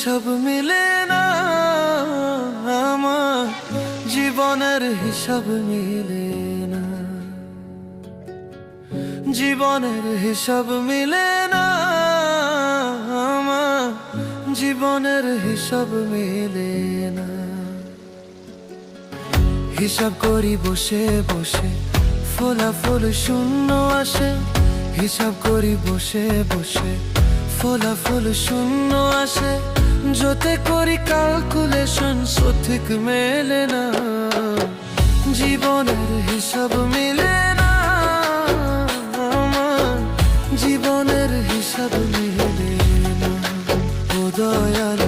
হিসাব মিলে না, আমার জীবনের হিসাব মিলে না, জীবনের হিসাব মিলে না, আমার জীবনের হিসাব মিলে না। হিসাব করি বসে বসে, ফলাফল শূন্য আসে। হিসাব করি বসে বসে, ফলাফল শূন্য আসে। যতে করি ক্যালকুলেশন সঠিক মেলে না, জীবনের হিসাব মিলে না, আমার জীবনের হিসাব মিলে না। ও দয়াল